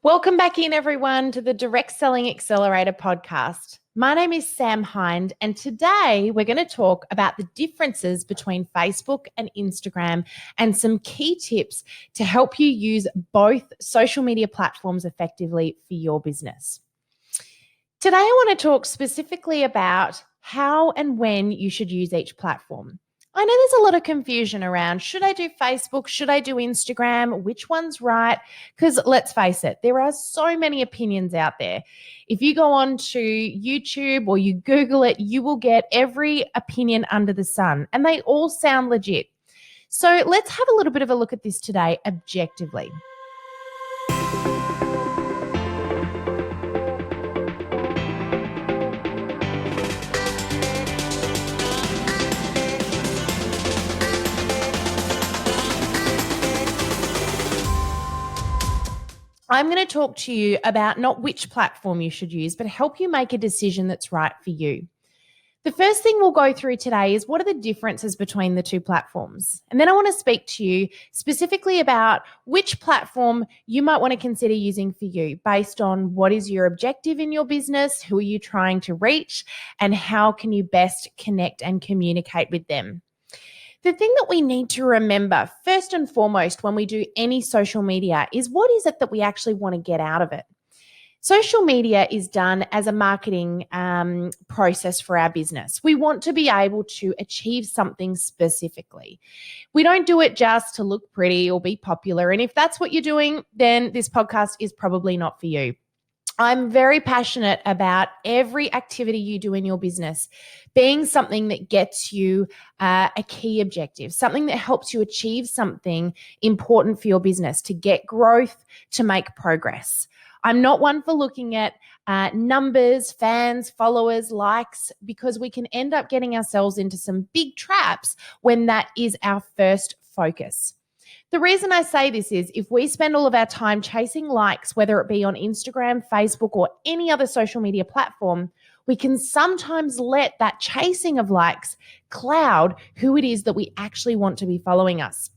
Welcome back in, everyone, to the Direct Selling Accelerator podcast. My name is Sam Hind, and today we're going to talk about the differences between Facebook and Instagram and some key tips to help you use both social media platforms effectively for your business. Today, I want to talk specifically about how and when you should use each platform. I know there's a lot of confusion around, should I do Facebook? Should I do Instagram? Which one's right? Because let's face it, there are so many opinions out there. If you go on to YouTube or you Google it, you will get every opinion under the sun, and they all sound legit. So let's have a little bit of a look at this today objectively. I'm going to talk to you about not which platform you should use, but help you make a decision that's right for you. The first thing we'll go through today is what are the differences between the two platforms? And then I want to speak to you specifically about which platform you might want to consider using for you based on what is your objective in your business, who are you trying to reach, and how can you best connect and communicate with them. The thing that we need to remember first and foremost when we do any social media is what is it that we actually want to get out of it? Social media is done as a marketing process for our business. We want to be able to achieve something specifically. We don't do it just to look pretty or be popular. And if that's what you're doing, then this podcast is probably not for you. I'm very passionate about every activity you do in your business being something that gets you a key objective, something that helps you achieve something important for your business, to get growth, to make progress. I'm not one for looking at numbers, fans, followers, likes, because we can end up getting ourselves into some big traps when that is our first focus. The reason I say this is if we spend all of our time chasing likes, whether it be on Instagram, Facebook, or any other social media platform, we can sometimes let that chasing of likes cloud who it is that we actually want to be following us.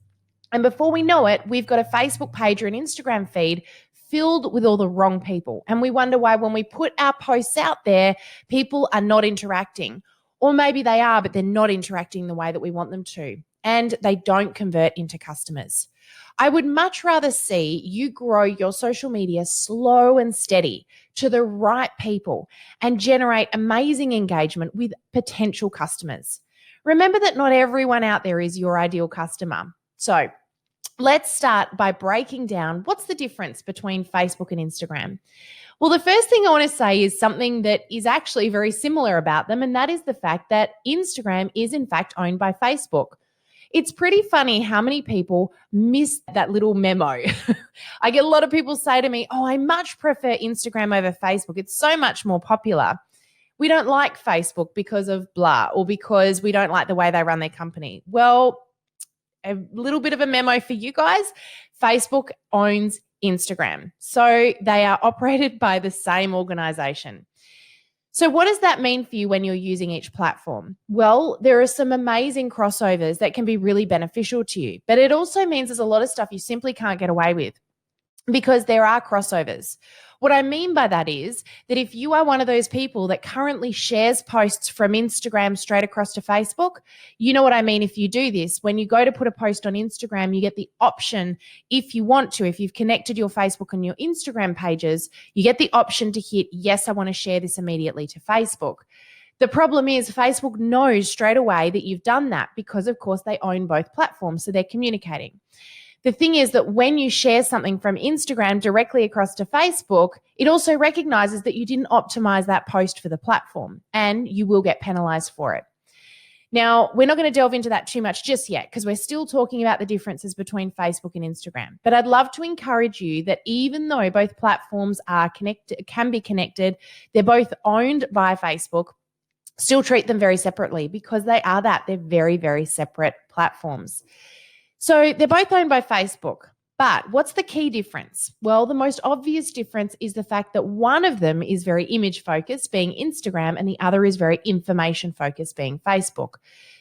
And before we know it, we've got a Facebook page or an Instagram feed filled with all the wrong people. And we wonder why when we put our posts out there, people are not interacting. Or maybe they are, but they're not interacting the way that we want them to. And they don't convert into customers. I would much rather see you grow your social media slow and steady to the right people and generate amazing engagement with potential customers. Remember that not everyone out there is your ideal customer. So let's start by breaking down what's the difference between Facebook and Instagram. Well, the first thing I want to say is something that is actually very similar about them, and that is the fact that Instagram is in fact owned by Facebook. It's pretty funny how many people miss that little memo. I get a lot of people say to me, I much prefer Instagram over Facebook. It's so much more popular. We don't like Facebook because of blah, or because we don't like the way they run their company. Well, a little bit of a memo for you guys. Facebook owns Instagram. So they are operated by the same organization. So what does that mean for you when you're using each platform? Well, there are some amazing crossovers that can be really beneficial to you, but it also means there's a lot of stuff you simply can't get away with because there are crossovers. What I mean by that is that if you are one of those people that currently shares posts from Instagram straight across to Facebook, you know what I mean if you do this. When you go to put a post on Instagram, you get the option, if you want to, if you've connected your Facebook and your Instagram pages, you get the option to hit, yes, I want to share this immediately to Facebook. The problem is Facebook knows straight away that you've done that because, of course, they own both platforms, so they're communicating. The thing is that when you share something from Instagram directly across to Facebook, it also recognizes that you didn't optimize that post for the platform, and you will get penalized for it. Now, we're not going to delve into that too much just yet because we're still talking about the differences between Facebook and Instagram. But I'd love to encourage you that even though both platforms are connected, can be connected, they're both owned by Facebook, still treat them very separately because they are that. They're very, very separate platforms. So they're both owned by Facebook, but what's the key difference? Well, the most obvious difference is the fact that one of them is very image focused, being Instagram, and the other is very information focused, being Facebook.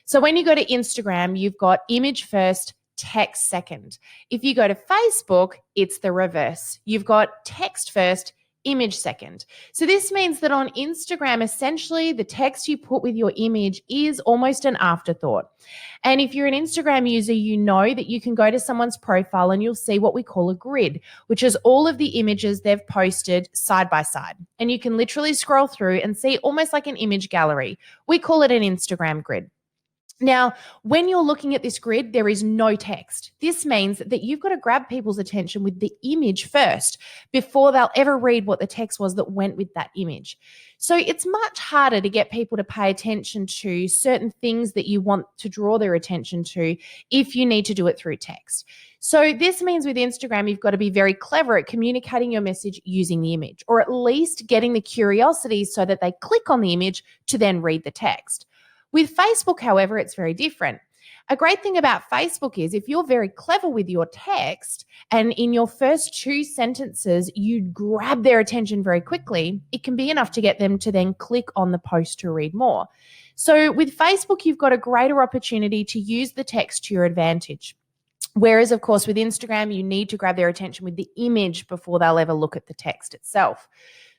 So when you go to Instagram, you've got image first, text second. If you go to Facebook, it's the reverse. You've got text first, image second. So this means that on Instagram, essentially the text you put with your image is almost an afterthought. And if you're an Instagram user, you know that you can go to someone's profile and you'll see what we call a grid, which is all of the images they've posted side by side. And you can literally scroll through and see almost like an image gallery. We call it an Instagram grid. Now, when you're looking at this grid, there is no text. This means that you've got to grab people's attention with the image first before they'll ever read what the text was that went with that image. So it's much harder to get people to pay attention to certain things that you want to draw their attention to if you need to do it through text. So this means with Instagram, you've got to be very clever at communicating your message using the image, or at least getting the curiosity so that they click on the image to then read the text. With Facebook, however, it's very different. A great thing about Facebook is if you're very clever with your text and in your first 2 sentences, you grab their attention very quickly, it can be enough to get them to then click on the post to read more. So with Facebook, you've got a greater opportunity to use the text to your advantage. Whereas, of course, with Instagram, you need to grab their attention with the image before they'll ever look at the text itself.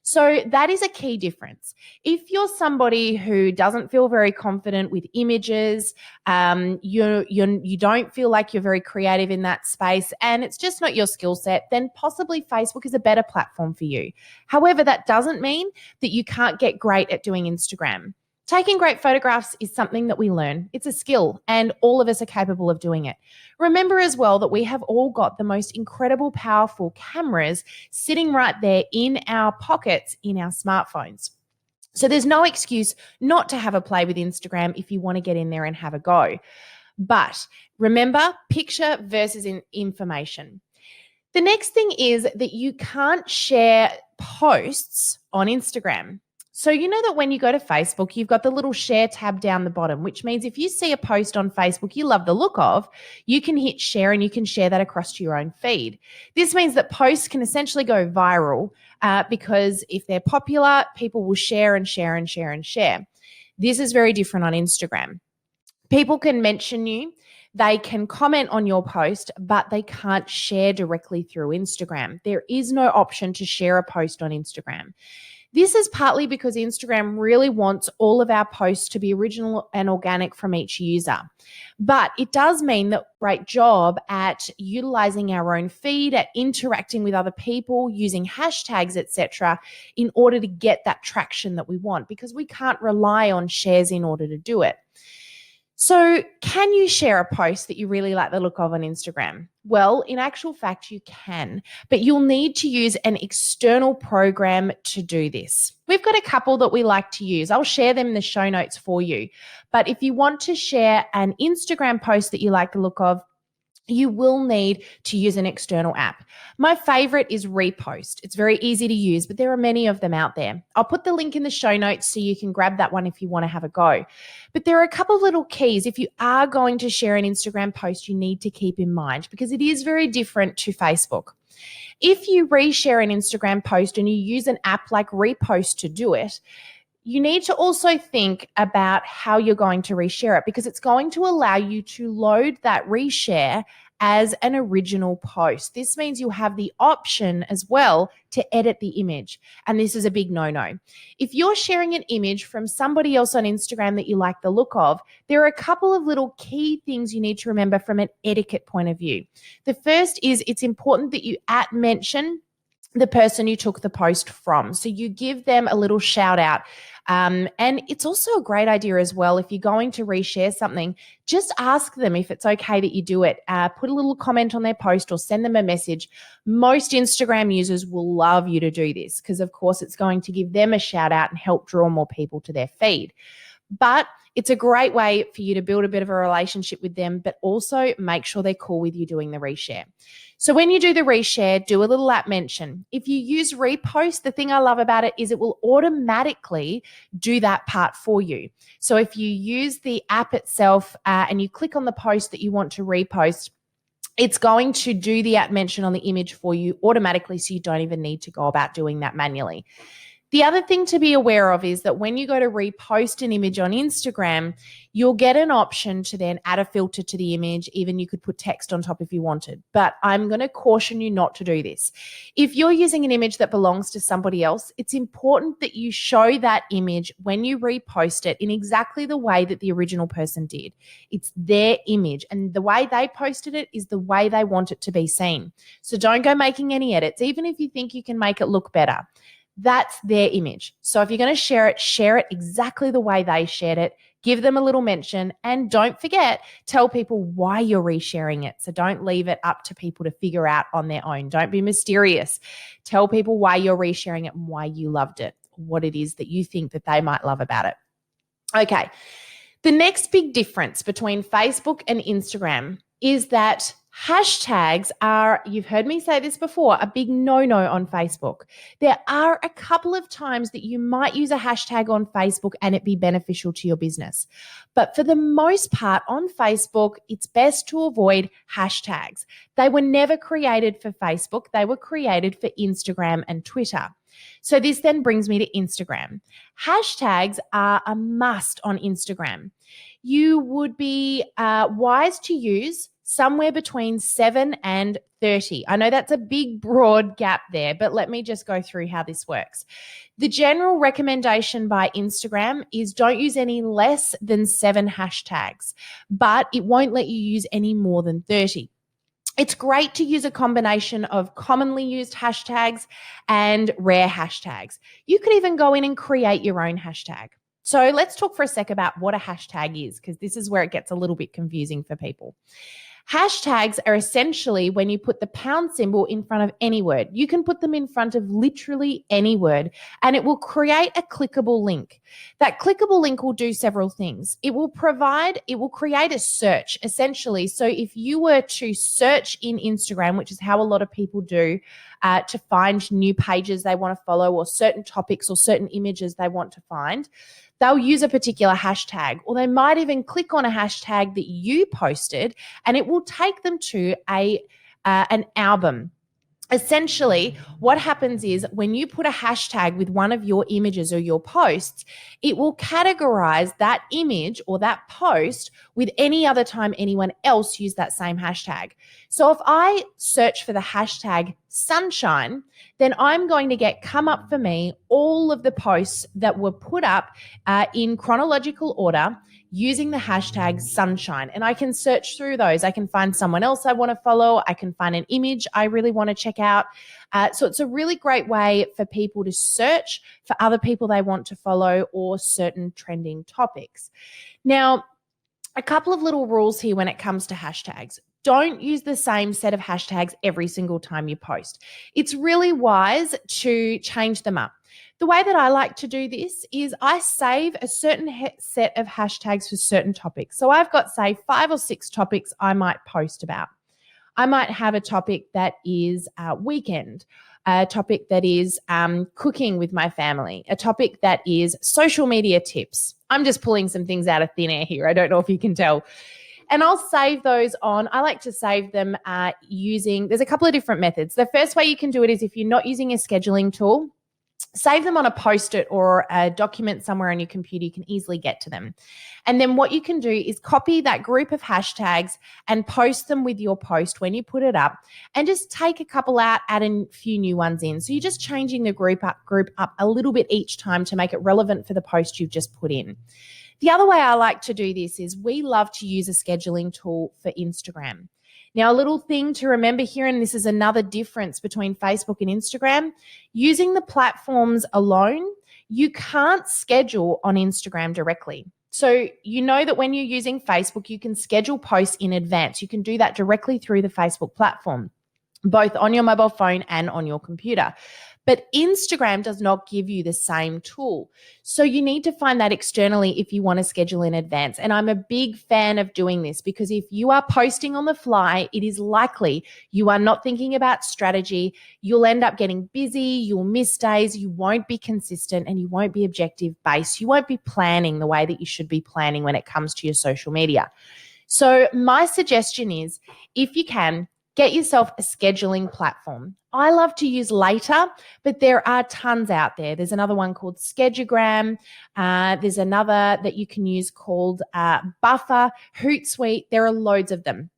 So that is a key difference. If you're somebody who doesn't feel very confident with images, you don't feel like you're very creative in that space, and it's just not your skill set, then possibly Facebook is a better platform for you. However, that doesn't mean that you can't get great at doing Instagram. Taking great photographs is something that we learn. It's a skill, and all of us are capable of doing it. Remember as well that we have all got the most incredible, powerful cameras sitting right there in our pockets in our smartphones. So there's no excuse not to have a play with Instagram if you want to get in there and have a go. But remember, picture versus information. The next thing is that you can't share posts on Instagram. So you know that when you go to Facebook, you've got the little share tab down the bottom, which means if you see a post on Facebook you love the look of, you can hit share and you can share that across to your own feed. This means that posts can essentially go viral because if they're popular, people will share and share and share and share. This is very different on Instagram. People can mention you. They can comment on your post, but they can't share directly through Instagram. There is no option to share a post on Instagram. This is partly because Instagram really wants all of our posts to be original and organic from each user. But it does mean that great job at utilizing our own feed, at interacting with other people, using hashtags, etc., in order to get that traction that we want, because we can't rely on shares in order to do it. So can you share a post that you really like the look of on Instagram? Well, in actual fact, you can, but you'll need to use an external program to do this. We've got a couple that we like to use. I'll share them in the show notes for you. But if you want to share an Instagram post that you like the look of, you will need to use an external app. My favorite is Repost. It's very easy to use, but there are many of them out there. I'll put the link in the show notes so you can grab that one if you want to have a go. But there are a couple of little keys if you are going to share an Instagram post you need to keep in mind, because it is very different to Facebook. If you reshare an Instagram post and you use an app like Repost to do it, you need to also think about how you're going to reshare it, because it's going to allow you to load that reshare as an original post. This means you have the option as well to edit the image. And this is a big no-no. If you're sharing an image from somebody else on Instagram that you like the look of, there are a couple of little key things you need to remember from an etiquette point of view. The first is it's important that you mention the person you took the post from. So you give them a little shout out. And it's also a great idea as well, if you're going to reshare something, just ask them if it's okay that you do it. Put a little comment on their post or send them a message. Most Instagram users will love you to do this because, of course, it's going to give them a shout out and help draw more people to their feed. But it's a great way for you to build a bit of a relationship with them, but also make sure they're cool with you doing the reshare. So when you do the reshare, do a little app mention. If you use Repost, the thing I love about it is it will automatically do that part for you. So if you use the app itself and you click on the post that you want to repost, it's going to do the app mention on the image for you automatically, so you don't even need to go about doing that manually. The other thing to be aware of is that when you go to repost an image on Instagram, you'll get an option to then add a filter to the image. Even you could put text on top if you wanted. But I'm going to caution you not to do this. If you're using an image that belongs to somebody else, it's important that you show that image when you repost it in exactly the way that the original person did. It's their image, and the way they posted it is the way they want it to be seen. So don't go making any edits, even if you think you can make it look better. That's their image. So if you're going to share it exactly the way they shared it. Give them a little mention, and don't forget, tell people why you're resharing it. So don't leave it up to people to figure out on their own. Don't be mysterious. Tell people why you're resharing it and why you loved it, what it is that you think that they might love about it. Okay. The next big difference between Facebook and Instagram is that hashtags are, you've heard me say this before, a big no-no on Facebook. There are a couple of times that you might use a hashtag on Facebook and it be beneficial to your business. But for the most part on Facebook, it's best to avoid hashtags. They were never created for Facebook. They were created for Instagram and Twitter. So this then brings me to Instagram. Hashtags are a must on Instagram. You would be wise to use somewhere between 7 and 30. I know that's a big, broad gap there, but let me just go through how this works. The general recommendation by Instagram is don't use any less than 7 hashtags, but it won't let you use any more than 30. It's great to use a combination of commonly used hashtags and rare hashtags. You could even go in and create your own hashtag. So let's talk for a sec about what a hashtag is, because this is where it gets a little bit confusing for people. Hashtags are essentially when you put the pound symbol in front of any word. You can put them in front of literally any word, and it will create a clickable link. That clickable link will do several things. It will create a search, essentially. So if you were to search in Instagram, which is how a lot of people do to find new pages they want to follow, or certain topics or certain images they want to find, they'll use a particular hashtag, or they might even click on a hashtag that you posted and it will take them to an album. Essentially, what happens is when you put a hashtag with one of your images or your posts, it will categorize that image or that post with any other time anyone else used that same hashtag. So if I search for the hashtag sunshine, then I'm going to come up for me all of the posts that were put up in chronological order using the hashtag sunshine. And I can search through those. I can find someone else I want to follow. I can find an image I really want to check out. So it's a really great way for people to search for other people they want to follow or certain trending topics. Now, a couple of little rules here when it comes to hashtags. Don't use the same set of hashtags every single time you post. It's really wise to change them up. The way that I like to do this is I save a certain set of hashtags for certain topics. So I've got, say, 5 or 6 topics I might post about. I might have a topic that is weekend, a topic that is cooking with my family, a topic that is social media tips. I'm just pulling some things out of thin air here. I don't know if you can tell. And I'll save those I like to save them there's a couple of different methods. The first way you can do it is if you're not using a scheduling tool, save them on a Post-it or a document somewhere on your computer. You can easily get to them. And then what you can do is copy that group of hashtags and post them with your post when you put it up, and just take a couple out, add a few new ones in. So you're just changing the group up a little bit each time to make it relevant for the post you've just put in. The other way I like to do this is we love to use a scheduling tool for Instagram. Now, a little thing to remember here, and this is another difference between Facebook and Instagram, using the platforms alone, you can't schedule on Instagram directly. So you know that when you're using Facebook, you can schedule posts in advance. You can do that directly through the Facebook platform, both on your mobile phone and on your computer. But Instagram does not give you the same tool. So you need to find that externally if you want to schedule in advance. And I'm a big fan of doing this, because if you are posting on the fly, it is likely you are not thinking about strategy. You'll end up getting busy, you'll miss days, you won't be consistent, and you won't be objective based. You won't be planning the way that you should be planning when it comes to your social media. So my suggestion is, if you can, get yourself a scheduling platform. I love to use Later, but there are tons out there. There's another one called Schedugram. There's another that you can use called Buffer, Hootsuite. There are loads of them.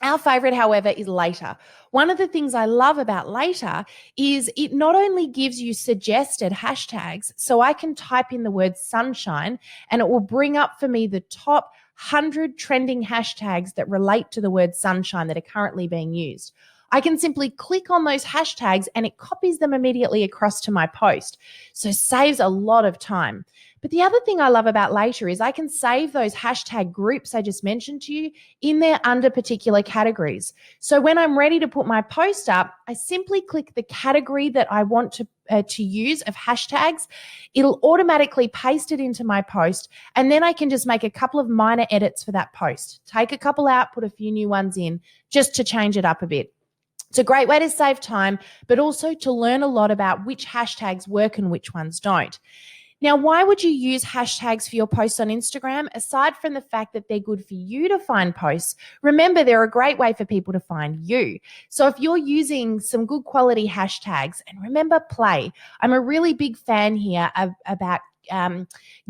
Our favorite, however, is Later. One of the things I love about Later is it not only gives you suggested hashtags, so I can type in the word sunshine and it will bring up for me the top 100 trending hashtags that relate to the word sunshine that are currently being used. I can simply click on those hashtags and it copies them immediately across to my post. So saves a lot of time. But the other thing I love about Later is I can save those hashtag groups I just mentioned to you in there under particular categories. So when I'm ready to put my post up, I simply click the category that I want to use of hashtags. It'll automatically paste it into my post, and then I can just make a couple of minor edits for that post. Take a couple out, put a few new ones in just to change it up a bit. It's a great way to save time, but also to learn a lot about which hashtags work and which ones don't. Now, why would you use hashtags for your posts on Instagram? Aside from the fact that they're good for you to find posts, remember they're a great way for people to find you. So if you're using some good quality hashtags, and remember play. I'm a really big fan here about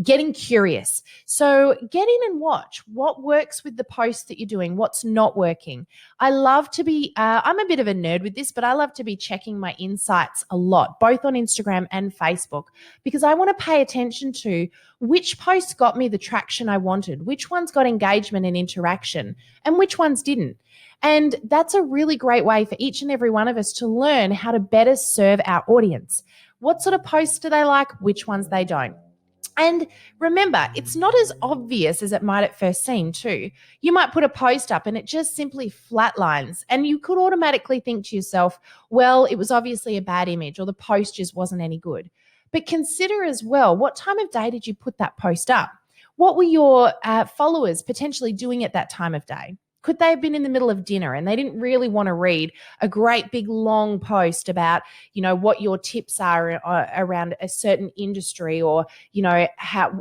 getting curious. So get in and watch what works with the posts that you're doing, what's not working. I love to be, I'm a bit of a nerd with this, but I love to be checking my insights a lot, both on Instagram and Facebook, because I want to pay attention to which posts got me the traction I wanted, which ones got engagement and interaction, and which ones didn't. And that's a really great way for each and every one of us to learn how to better serve our audience. What sort of posts do they like? Which ones they don't? And remember, it's not as obvious as it might at first seem too. You might put a post up and it just simply flatlines, and you could automatically think to yourself, well, it was obviously a bad image or the post just wasn't any good. But consider as well, what time of day did you put that post up? What were your followers potentially doing at that time of day? Could they have been in the middle of dinner and they didn't really want to read a great big long post about, what your tips are around a certain industry, or, how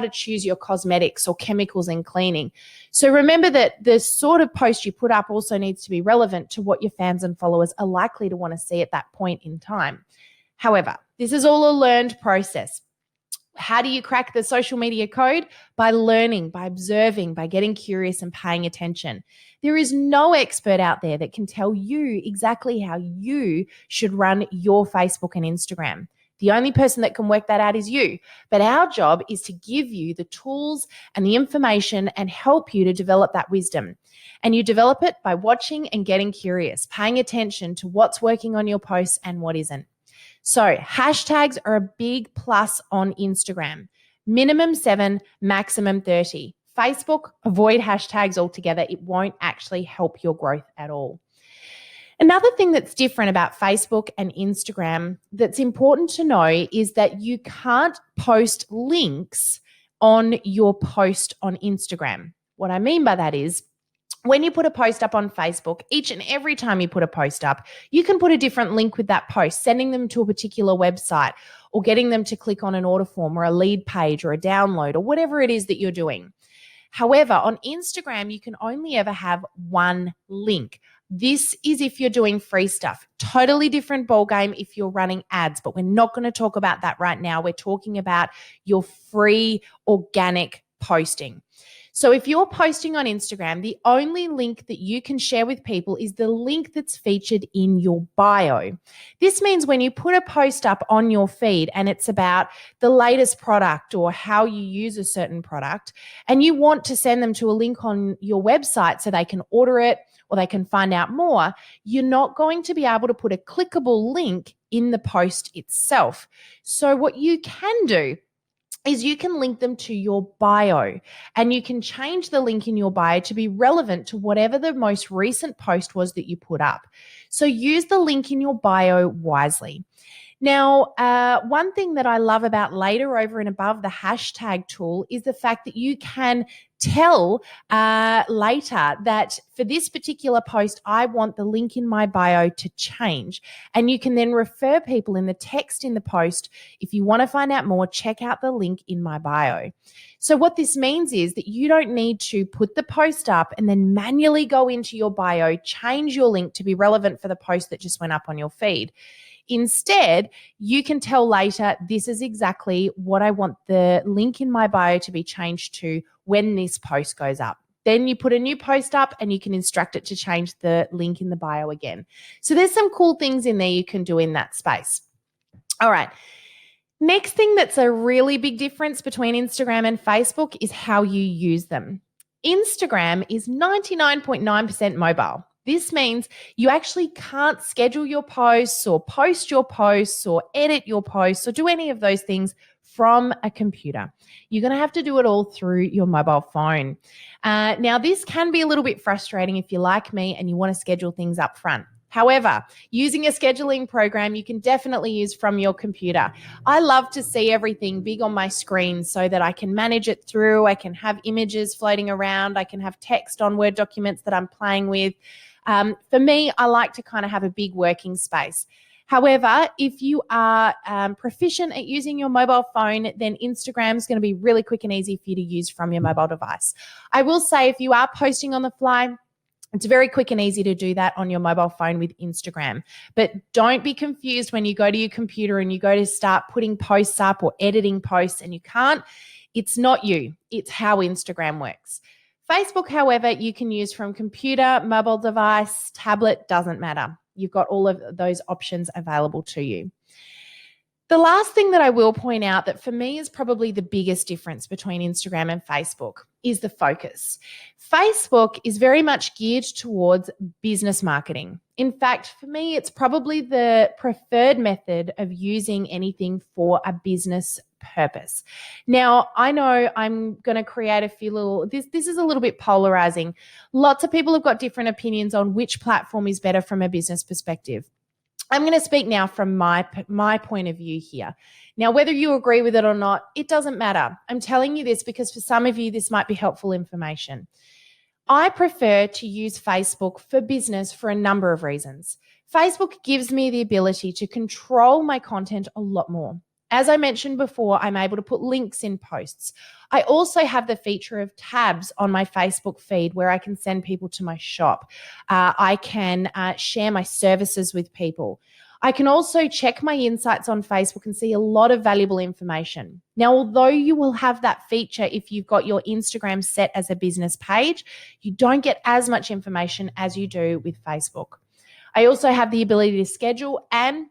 to choose your cosmetics or chemicals in cleaning? So remember that the sort of post you put up also needs to be relevant to what your fans and followers are likely to want to see at that point in time. However, this is all a learned process. How do you crack the social media code? By learning, by observing, by getting curious and paying attention. There is no expert out there that can tell you exactly how you should run your Facebook and Instagram. The only person that can work that out is you. But our job is to give you the tools and the information and help you to develop that wisdom. And you develop it by watching and getting curious, paying attention to what's working on your posts and what isn't. So hashtags are a big plus on Instagram. Minimum 7, maximum 30. Facebook, avoid hashtags altogether. It won't actually help your growth at all. Another thing that's different about Facebook and Instagram that's important to know is that you can't post links on your post on Instagram. What I mean by that is, when you put a post up on Facebook, each and every time you put a post up, you can put a different link with that post, sending them to a particular website or getting them to click on an order form or a lead page or a download or whatever it is that you're doing. However, on Instagram, you can only ever have one link. This is if you're doing free stuff. Totally different ballgame if you're running ads, but we're not going to talk about that right now. We're talking about your free organic posting. So if you're posting on Instagram, the only link that you can share with people is the link that's featured in your bio. This means when you put a post up on your feed and it's about the latest product or how you use a certain product, and you want to send them to a link on your website so they can order it or they can find out more, you're not going to be able to put a clickable link in the post itself. So what you can do is you can link them to your bio, and you can change the link in your bio to be relevant to whatever the most recent post was that you put up. So use the link in your bio wisely. Now, one thing that I love about Later over and above the hashtag tool is the fact that you can tell Later that for this particular post, I want the link in my bio to change. And you can then refer people in the text in the post. If you want to find out more, check out the link in my bio. So what this means is that you don't need to put the post up and then manually go into your bio, change your link to be relevant for the post that just went up on your feed. Instead, you can tell Later, this is exactly what I want the link in my bio to be changed to when this post goes up. Then you put a new post up and you can instruct it to change the link in the bio again. So there's some cool things in there you can do in that space. All right. Next thing that's a really big difference between Instagram and Facebook is how you use them. Instagram is 99.9% mobile. This means you actually can't schedule your posts or post your posts or edit your posts or do any of those things from a computer. You're going to have to do it all through your mobile phone. Now, this can be a little bit frustrating if you're like me and you want to schedule things up front. However, using a scheduling program you can definitely use from your computer. I love to see everything big on my screen so that I can manage it through. I can have images floating around. I can have text on Word documents that I'm playing with. For me, I like to kind of have a big working space. However, if you are proficient at using your mobile phone, then Instagram is going to be really quick and easy for you to use from your mobile device. I will say if you are posting on the fly, it's very quick and easy to do that on your mobile phone with Instagram. But don't be confused when you go to your computer and you go to start putting posts up or editing posts and you can't. It's not you. It's how Instagram works. Facebook, however, you can use from computer, mobile device, tablet, doesn't matter. You've got all of those options available to you. The last thing that I will point out that for me is probably the biggest difference between Instagram and Facebook is the focus. Facebook is very much geared towards business marketing. In fact, for me, it's probably the preferred method of using anything for a business purpose. Now, I know I'm going to create a few little, this is a little bit polarizing. Lots of people have got different opinions on which platform is better from a business perspective. I'm going to speak now from my point of view here. Now, whether you agree with it or not, it doesn't matter. I'm telling you this because for some of you, this might be helpful information. I prefer to use Facebook for business for a number of reasons. Facebook gives me the ability to control my content a lot more. As I mentioned before, I'm able to put links in posts. I also have the feature of tabs on my Facebook feed where I can send people to my shop. I can share my services with people. I can also check my insights on Facebook and see a lot of valuable information. Now, although you will have that feature if you've got your Instagram set as a business page, you don't get as much information as you do with Facebook. I also have the ability to schedule, and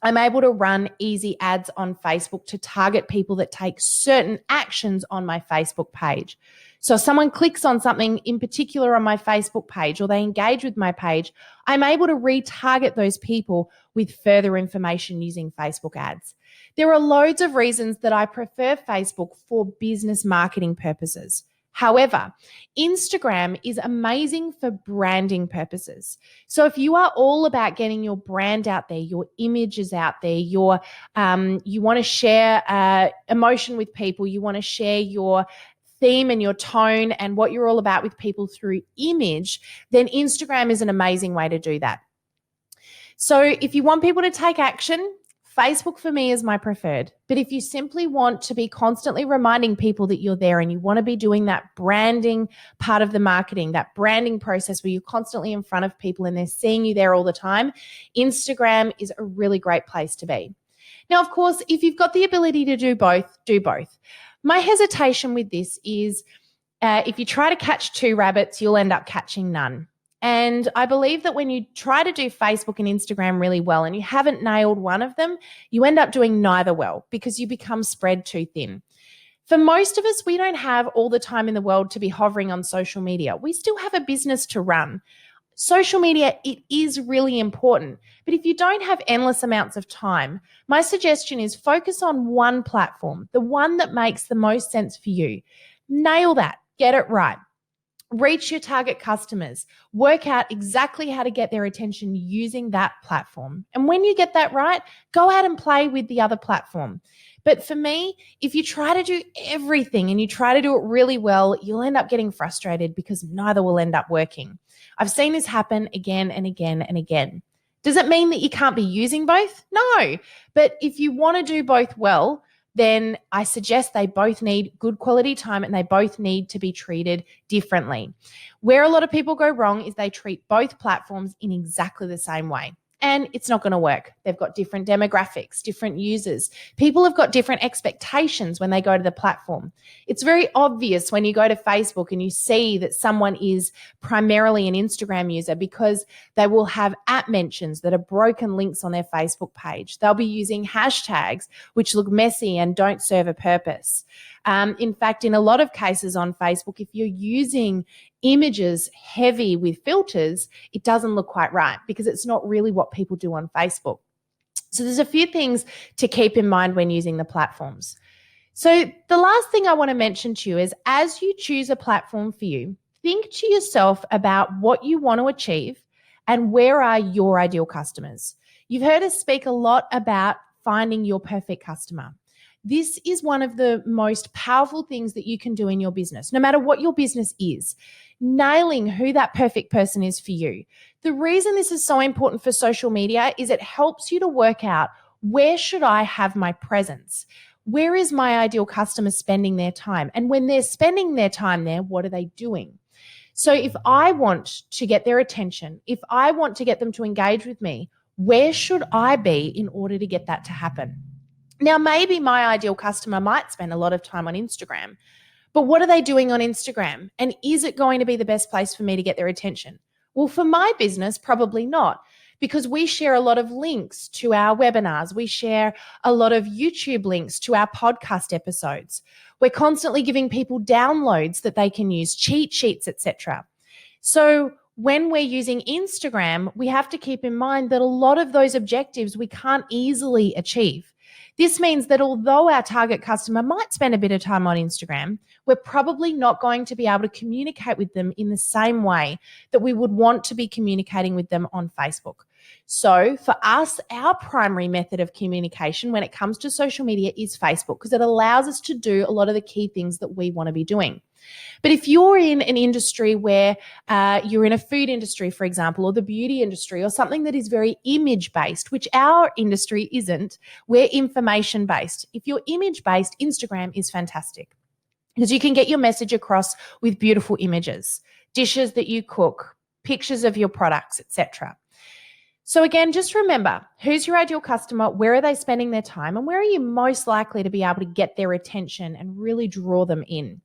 I'm able to run easy ads on Facebook to target people that take certain actions on my Facebook page. So if someone clicks on something in particular on my Facebook page or they engage with my page, I'm able to retarget those people with further information using Facebook ads. There are loads of reasons that I prefer Facebook for business marketing purposes. However, Instagram is amazing for branding purposes. So if you are all about getting your brand out there, your images out there, you want to share emotion with people, you want to share your theme and your tone and what you're all about with people through image, then Instagram is an amazing way to do that. So if you want people to take action, Facebook for me is my preferred. But if you simply want to be constantly reminding people that you're there and you want to be doing that branding part of the marketing, that branding process where you're constantly in front of people and they're seeing you there all the time, Instagram is a really great place to be. Now, of course, if you've got the ability to do both, do both. My hesitation with this is if you try to catch two rabbits, you'll end up catching none. And I believe that when you try to do Facebook and Instagram really well and you haven't nailed one of them, you end up doing neither well because you become spread too thin. For most of us, we don't have all the time in the world to be hovering on social media. We still have a business to run. Social media, it is really important. But if you don't have endless amounts of time, my suggestion is focus on one platform, the one that makes the most sense for you. Nail that. Get it right. reach your target customers, work out exactly how to get their attention using that platform. And when you get that right, go out and play with the other platform. But for me, if you try to do everything and you try to do it really well, you'll end up getting frustrated because neither will end up working. I've seen this happen again and again and again. Does it mean that you can't be using both? No. But if you want to do both well, then I suggest they both need good quality time and they both need to be treated differently. Where a lot of people go wrong is they treat both platforms in exactly the same way. And it's not going to work. They've got different demographics, different users. People have got different expectations when they go to the platform. It's very obvious when you go to Facebook and you see that someone is primarily an Instagram user because they will have at mentions that are broken links on their Facebook page. They'll be using hashtags which look messy and don't serve a purpose. In fact, in a lot of cases on Facebook, if you're using images heavy with filters, it doesn't look quite right because it's not really what people do on Facebook. So there's a few things to keep in mind when using the platforms. So the last thing I want to mention to you is as you choose a platform for you, think to yourself about what you want to achieve and where are your ideal customers. You've heard us speak a lot about finding your perfect customer. This is one of the most powerful things that you can do in your business, no matter what your business is, nailing who that perfect person is for you. The reason this is so important for social media is it helps you to work out where should I have my presence? Where is my ideal customer spending their time? And when they're spending their time there, what are they doing? So if I want to get their attention, if I want to get them to engage with me, where should I be in order to get that to happen? Now, maybe my ideal customer might spend a lot of time on Instagram, but what are they doing on Instagram? And is it going to be the best place for me to get their attention? Well, for my business, probably not, because we share a lot of links to our webinars. We share a lot of YouTube links to our podcast episodes. We're constantly giving people downloads that they can use, cheat sheets, etc. So when we're using Instagram, we have to keep in mind that a lot of those objectives we can't easily achieve. This means that although our target customer might spend a bit of time on Instagram, we're probably not going to be able to communicate with them in the same way that we would want to be communicating with them on Facebook. So for us, our primary method of communication when it comes to social media is Facebook because it allows us to do a lot of the key things that we want to be doing. But if you're in an industry where you're in a food industry, for example, or the beauty industry or something that is very image-based, which our industry isn't, we're information-based. If you're image-based, Instagram is fantastic because you can get your message across with beautiful images, dishes that you cook, pictures of your products, etc. So again, just remember, who's your ideal customer, where are they spending their time, and where are you most likely to be able to get their attention and really draw them in?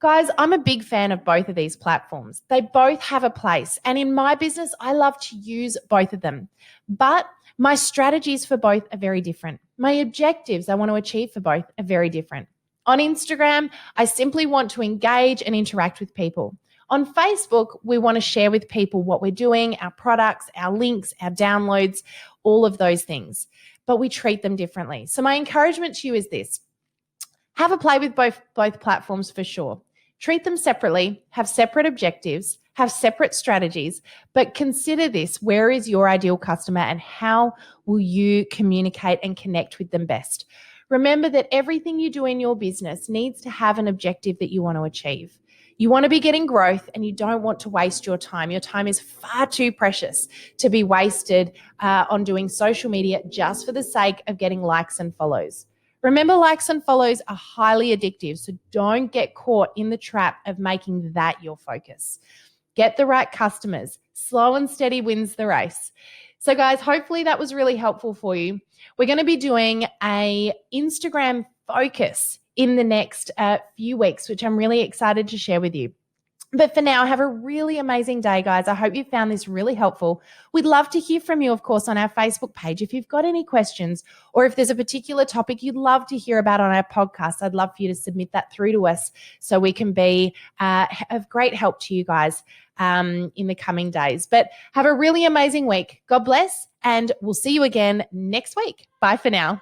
Guys, I'm a big fan of both of these platforms. They both have a place. And in my business, I love to use both of them. But my strategies for both are very different. My objectives I want to achieve for both are very different. On Instagram, I simply want to engage and interact with people. On Facebook, we want to share with people what we're doing, our products, our links, our downloads, all of those things. But we treat them differently. So my encouragement to you is this. Have a play with both platforms for sure. Treat them separately, have separate objectives, have separate strategies, but consider this: where is your ideal customer and how will you communicate and connect with them best? Remember that everything you do in your business needs to have an objective that you want to achieve. You want to be getting growth and you don't want to waste your time. Your time is far too precious to be wasted on doing social media just for the sake of getting likes and follows. Remember, likes and follows are highly addictive, so don't get caught in the trap of making that your focus. Get the right customers. Slow and steady wins the race. So guys, hopefully that was really helpful for you. We're going to be doing an Instagram focus in the next few weeks, which I'm really excited to share with you. But for now, have a really amazing day, guys. I hope you found this really helpful. We'd love to hear from you, of course, on our Facebook page. If you've got any questions or if there's a particular topic you'd love to hear about on our podcast, I'd love for you to submit that through to us so we can be of great help to you guys in the coming days. But have a really amazing week. God bless, and we'll see you again next week. Bye for now.